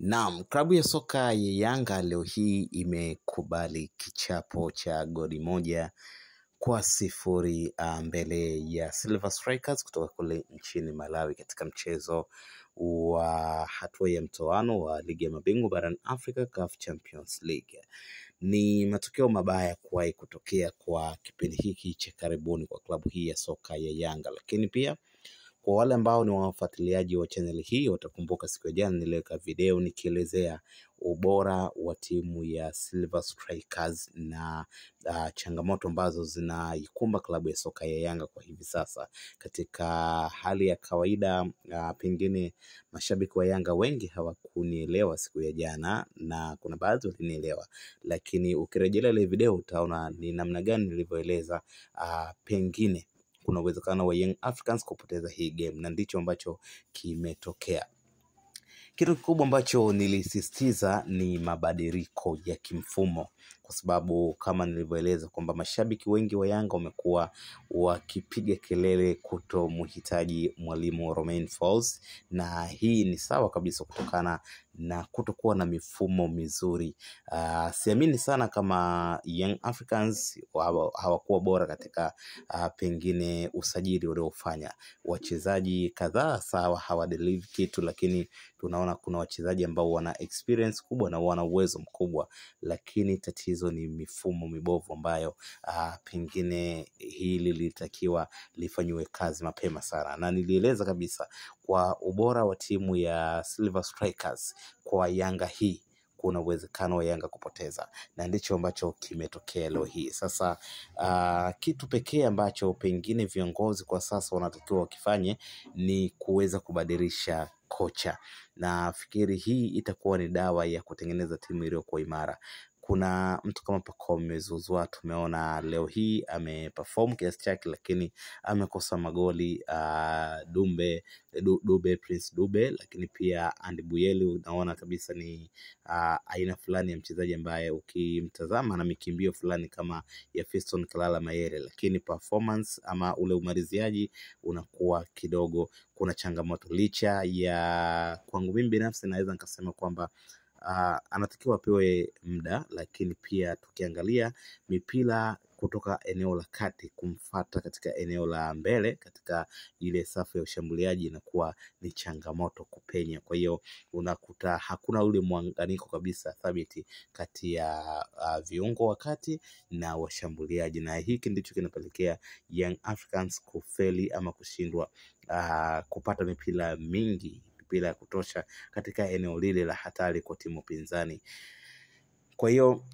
Naam, klabu ya soka ya Yanga leo hii imekubali kichapo cha goli moja kwa sifuri mbele ya Silver Strikers kutoka kule nchini Malawi katika mchezo wa hatua ya mtoano wa ligi ya mabingwa barani Afrika CAF Champions League. Ni matokeo mabaya kuwahi kutokea kwa kipindi hiki cha karibuni kwa klabu hii ya soka ya Yanga, lakini pia kwa wale ambao ni wafuatiliaji wa channel hii watakumbuka siku ya jana niliweka video nikielezea ubora wa timu ya Silver Strikers na changamoto ambazo zinaikumba klabu ya soka ya Yanga kwa hivi sasa. Katika hali ya kawaida pengine mashabiki wa Yanga wengi hawakunielewa siku ya jana na kuna baadhi walinielewa, lakini ukirejelea ile video utaona ni namna gani nilivyoeleza pengine kuna uwezekano wa Young Africans kupoteza hii game, na ndicho ambacho kimetokea. Kitu kikubwa ambacho nilisisitiza ni mabadiliko ya kimfumo, kwa sababu kama nilivyoeleza kwamba mashabiki wengi wa Yanga wamekuwa wakipiga kelele kutomhitaji mwalimu Romain Folz, na hii ni sawa kabisa kutokana na kutokuwa na mifumo mizuri. Siamini sana kama Young Africans hawakuwa bora katika pengine usajili uliofanya. Wachezaji kadhaa sawa hawadeliver kitu, lakini tunaona kuna wachezaji ambao wana experience kubwa na wana uwezo mkubwa, lakini tatizo ni mifumo mibovu ambayo pengine hili litakiwa lifanywe kazi mapema sana. Na nilieleza kabisa kwa ubora wa timu ya Silver Strikers kwa Yanga hii kuna uwezekano wa Yanga kupoteza, na ndicho ambacho kimetokea leo hii. Sasa kitu pekee ambacho pengine viongozi kwa sasa wanatakiwa wakifanye ni kuweza kubadilisha kocha, na fikiri hii itakuwa ni dawa ya kutengeneza timu iliyokuwa imara. Kuna mtu kama Pacome Zouzoua tumeona leo hii ameperform kiasi chake, lakini amekosa magoli. Prince Dube, lakini pia Andy Buye unaona kabisa ni aina fulani ya mchezaji ambaye ukimtazama na mikimbio fulani kama ya Fiston Kalala Mayele, lakini performance ama ule umaliziaji unakuwa kidogo kuna changamoto. Licha ya kwangu mimi binafsi naweza nikasema kwamba anatakiwa apewe muda, lakini pia tukiangalia mipira kutoka eneo la kati kumfuata katika eneo la mbele katika ile safu ya ushambuliaji inakuwa ni changamoto kupenya. Kwa hiyo unakuta hakuna ule muunganiko kabisa thabiti kati ya viungo wakati na washambuliaji, na hiki ndicho kinapelekea Young Africans kufeli ama kushindwa kupata mipira mingi, mipira ya kutosha katika eneo lile la hatari kwa timu pinzani. Kwa hiyo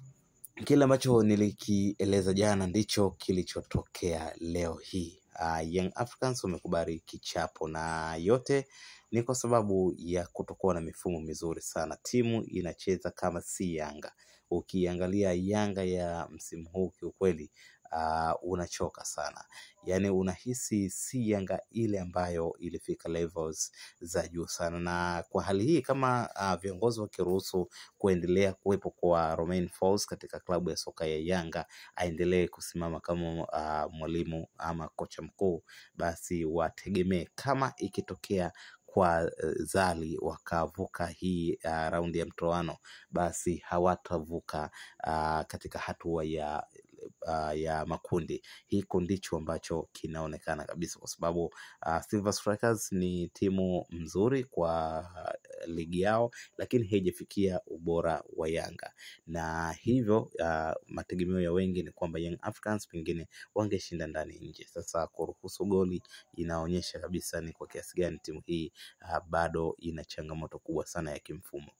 kile ambacho nilikieleza jana ndicho kilichotokea leo hii. Young Africans wamekubali kichapo, na yote ni kwa sababu ya kutokuwa na mifumo mizuri sana. Timu inacheza kama si Yanga. Ukiangalia Yanga ya msimu huu kiukweli unachoka sana. Yani unahisi si Yanga ile ambayo ilifika levels za juu sana, na kwa hali hii kama viongozi wakiruhusu kuendelea kuwepo kwa Romain Folz katika klabu ya soka ya Yanga, aendelee kusimama kama mwalimu ama kocha mkuu, basi wategemee kama ikitokea kwa Zali wakavuka hii raundi ya mtoano, basi hawatavuka katika hatua ya makundi. Hiko ndicho ambacho kinaonekana kabisa, kwa sababu Silver Strikers ni timu mzuri kwa ligi yao, lakini haijafikia ubora wa Yanga, na hivyo mategemeo ya wengi ni kwamba Young Africans pengine wangeshinda ndani nje. Sasa kuruhusu goli inaonyesha kabisa ni kwa kiasi gani timu hii bado ina changamoto kubwa sana ya kimfumo.